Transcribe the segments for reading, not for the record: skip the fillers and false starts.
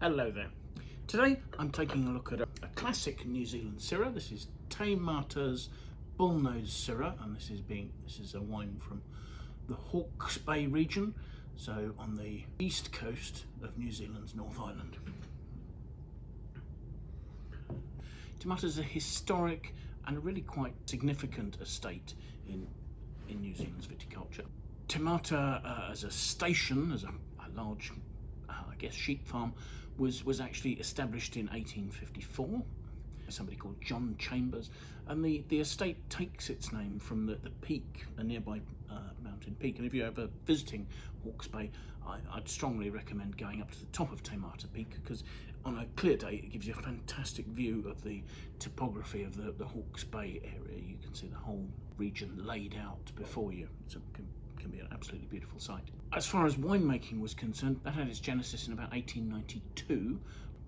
Hello there. Today I'm taking a look at a classic New Zealand Syrah. This is Te Mata's Bullnose Syrah, and this is a wine from the Hawke's Bay region, so on the east coast of New Zealand's North Island. Te Mata is a historic and a really quite significant estate in New Zealand's viticulture. Te Mata as a station, as a large I guess sheep farm, was actually established in 1854 by somebody called John Chambers, and the estate takes its name from the peak, a nearby mountain peak. And if you're ever visiting Hawke's Bay, I'd strongly recommend going up to the top of Te Mata Peak, because on a clear day it gives you a fantastic view of the topography of the Hawke's Bay area. You can see the whole region laid out before you. So can be an absolutely beautiful sight. As far as winemaking was concerned, that had its genesis in about 1892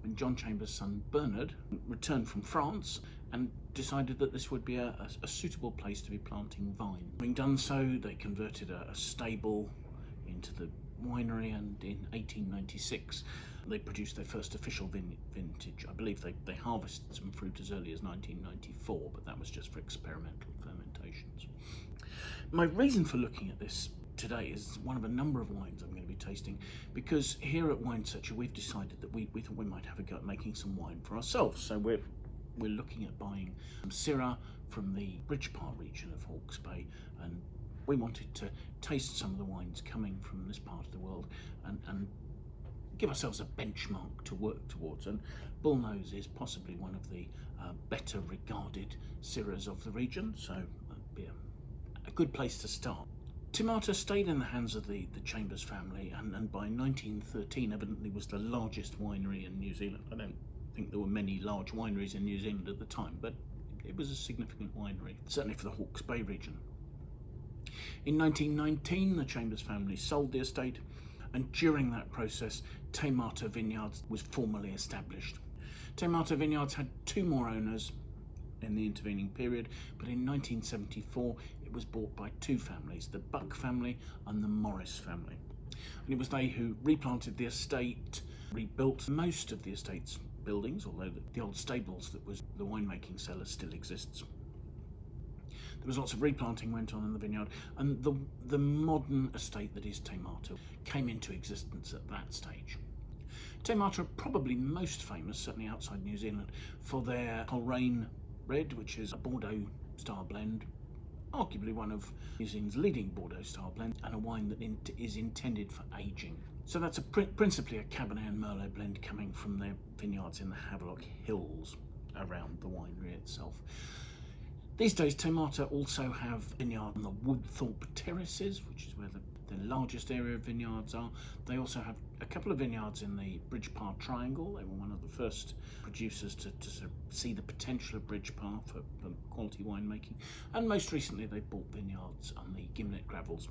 when John Chambers' son Bernard returned from France and decided that this would be a suitable place to be planting vine. Having done so, they converted a stable into the winery, and in 1896 they produced their first official vintage. I believe they harvested some fruit as early as 1994, but that was just for experimental fermentations. My reason for looking at this today is one of a number of wines I'm going to be tasting, because here at Wine Searcher we've decided that we thought we might have a go at making some wine for ourselves. So we're looking at buying some Syrah from the Bridgepart region of Hawke's Bay, and we wanted to taste some of the wines coming from this part of the world and give ourselves a benchmark to work towards. And Bullnose is possibly one of the better regarded Syrahs of the region, so that'd be a good place to start. Te Mata stayed in the hands of the Chambers family, and by 1913 evidently was the largest winery in New Zealand. I don't think there were many large wineries in New Zealand at the time, but it was a significant winery, certainly for the Hawke's Bay region. In 1919 the Chambers family sold the estate, and during that process Te Mata Vineyards was formally established. Te Mata Vineyards had two more owners in the intervening period, but in 1974 it was bought by two families, the Buck family and the Morris family. And it was they who replanted the estate, rebuilt most of the estate's buildings, although the old stables that was the winemaking cellar still exists. There was lots of replanting went on in the vineyard, and the modern estate that is Te Mata came into existence at that stage. Te Mata are probably most famous, certainly outside New Zealand, for their Coleraine red, which is a Bordeaux style blend, arguably one of New Zealand's leading Bordeaux style blends, and a wine that is intended for aging. So that's principally a Cabernet and Merlot blend coming from their vineyards in the Havelock Hills around the winery itself. These days Te Mata also have vineyard on the Woodthorpe Terraces, which is where the largest area of vineyards are. They also have a couple of vineyards in the Bridgepart Triangle. They were one of the first producers to sort of see the potential of Bridgepart for quality winemaking, and most recently they bought vineyards on the Gimlet Gravels.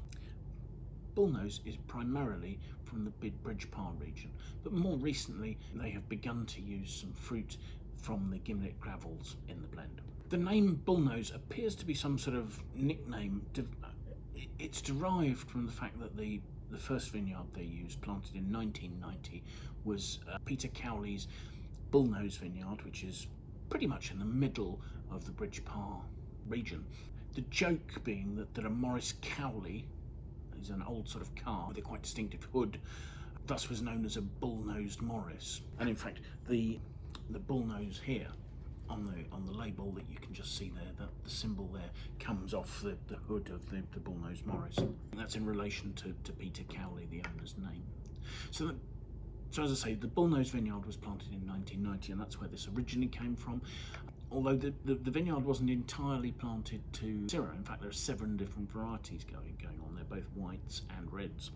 Bullnose is primarily from the Bridgepart region, but more recently they have begun to use some fruit from the Gimlet Gravels in the blend. The name Bullnose appears to be some sort of nickname. It's derived from the fact that the first vineyard they used, planted in 1990, was Peter Cowley's Bullnose vineyard, which is pretty much in the middle of the Bridgepart region. The joke being that a Morris Cowley is an old sort of car with a quite distinctive hood, thus was known as a bull-nosed Morris. And in fact the Bullnose here on the label that you can just see there, that the symbol there comes off the hood of the Bullnose Morris. And that's in relation to Peter Cowley, the owner's name. So as I say, the Bullnose vineyard was planted in 1990, and that's where this originally came from. Although the vineyard wasn't entirely planted to Syrah. In fact, there are 7 different varieties going on there, both whites and reds.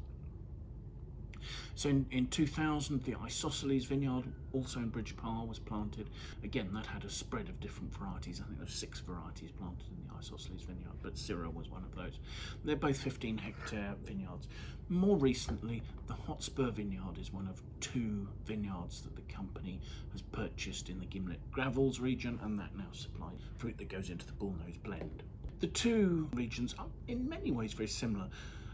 So in 2000, the Isosceles vineyard, also in Bridgepart, was planted. Again, that had a spread of different varieties. I think there's 6 varieties planted in the Isosceles vineyard, but Syrah was one of those. They're both 15-hectare vineyards. More recently, the Hotspur vineyard is one of 2 vineyards that the company has purchased in the Gimlet Gravels region, and that now supplies fruit that goes into the Bullnose blend. The two regions are in many ways very similar.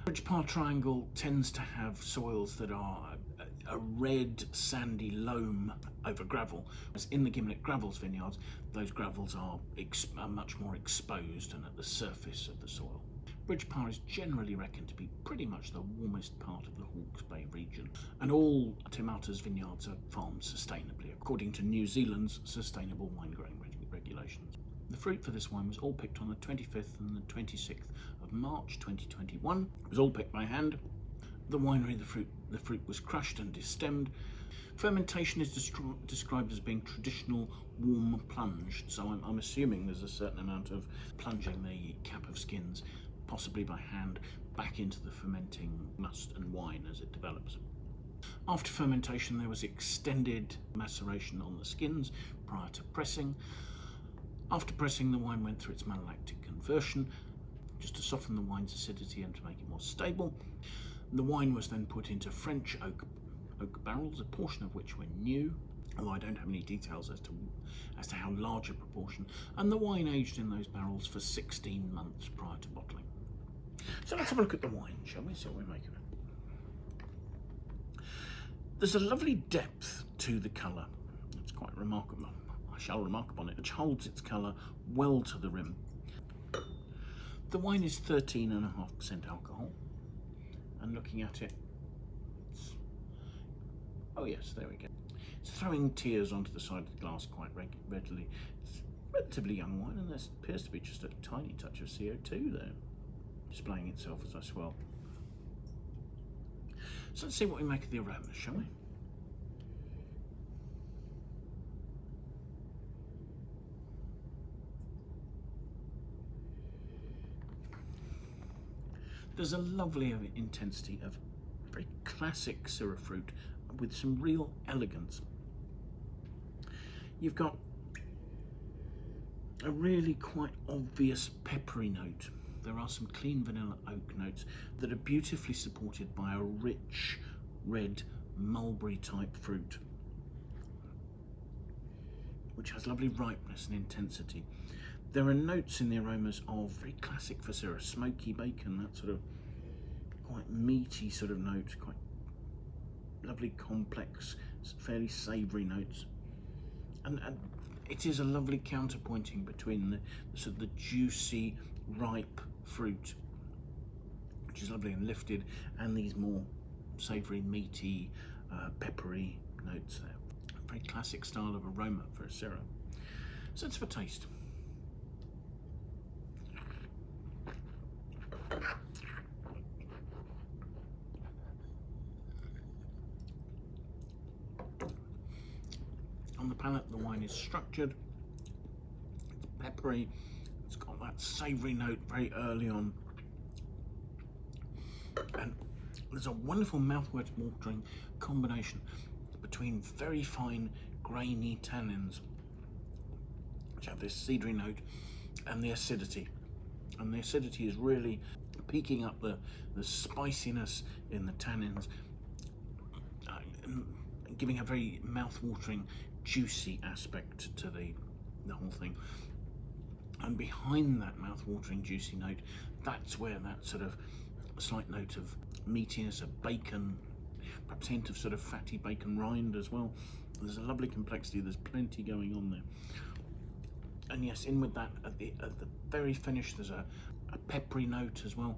Bridgepart Triangle tends to have soils that are a red sandy loam over gravel. As in the Gimlet Gravels vineyards, those gravels are much more exposed and at the surface of the soil. Bridge Parr is generally reckoned to be pretty much the warmest part of the Hawke's Bay region, and all Timata's vineyards are farmed sustainably according to New Zealand's sustainable wine growing regulations. The fruit for this wine was all picked on the 25th and the 26th of March 2021. It was all picked by hand. The winery, the fruit was crushed and destemmed. Fermentation is described as being traditional warm plunge, so I'm assuming there's a certain amount of plunging the cap of skins, possibly by hand, back into the fermenting must and wine as it develops. After fermentation, there was extended maceration on the skins prior to pressing. After pressing, the wine went through its malolactic conversion, just to soften the wine's acidity and to make it more stable. The wine was then put into French oak barrels, a portion of which were new, although I don't have any details as to how large a proportion, and the wine aged in those barrels for 16 months prior to bottling. So let's have a look at the wine, shall we? See what we make of it. There's a lovely depth to the colour. It's quite remarkable. I shall remark upon it, which holds its colour well to the rim. The wine is 13.5% alcohol, and looking at it, oh yes, there we go. It's throwing tears onto the side of the glass quite readily. It's relatively young wine, and there appears to be just a tiny touch of CO2 there, displaying itself as I swirl. So let's see what we make of the aromas, shall we? There's a lovely intensity of very classic Syrah fruit with some real elegance. You've got a really quite obvious peppery note. There are some clean vanilla oak notes that are beautifully supported by a rich red mulberry type fruit, which has lovely ripeness and intensity. There are notes in the aromas of very classic for Syrah, smoky bacon, that sort of quite meaty sort of note, quite lovely complex, fairly savoury notes. And it is a lovely counterpointing between the sort of the juicy, ripe fruit, which is lovely and lifted, and these more savoury, meaty, peppery notes there. A very classic style of aroma for a Syrah. So it's for taste. On the palate, the wine is structured, it's peppery, it's got that savoury note very early on, and there's a wonderful mouth-watering combination between very fine grainy tannins, which have this cedary note, and the acidity. And the acidity is really peaking up the spiciness in the tannins, giving a very mouth-watering, juicy aspect to the whole thing. And behind that mouth-watering, juicy note, that's where that sort of slight note of meatiness, of bacon, perhaps a hint of sort of fatty bacon rind as well. There's a lovely complexity, there's plenty going on there. And yes, in with that, at the very finish, there's a peppery note as well.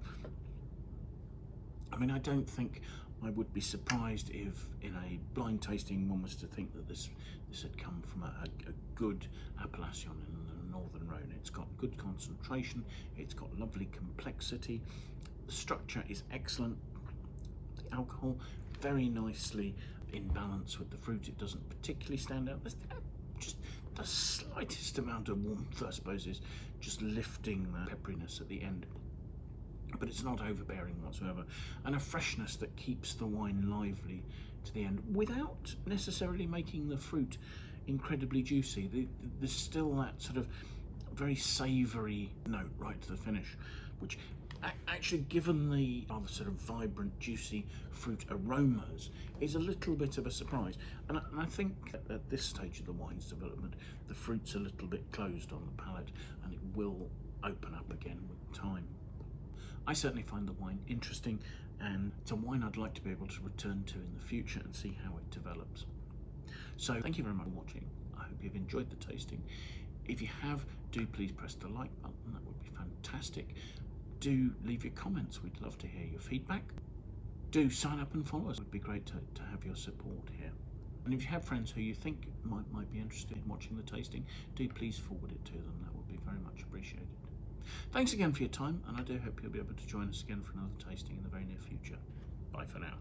I mean, I don't think I would be surprised if in a blind tasting one was to think that this had come from a good appellation in the Northern Rhone. It's got good concentration, it's got lovely complexity, the structure is excellent, the alcohol very nicely in balance with the fruit. It doesn't particularly stand out. There's just the slightest amount of warmth, I suppose, is just lifting the pepperiness at the end, but it's not overbearing whatsoever, and a freshness that keeps the wine lively to the end without necessarily making the fruit incredibly juicy. There's still that sort of very savoury note right to the finish, which actually, given the rather sort of vibrant, juicy fruit aromas, is a little bit of a surprise. And I think at this stage of the wine's development, the fruit's a little bit closed on the palate, and it will open up again with time. I certainly find the wine interesting. and it's a wine I'd like to be able to return to in the future and see how it develops. So thank you very much for watching. I hope you've enjoyed the tasting. If you have, do please press the like button, that would be fantastic. Do leave your comments, we'd love to hear your feedback. Do sign up and follow us, it would be great to have your support here. And if you have friends who you think might be interested in watching the tasting, do please forward it to them, that would be very much appreciated. Thanks again for your time, and I do hope you'll be able to join us again for another tasting in the very near future. Bye for now.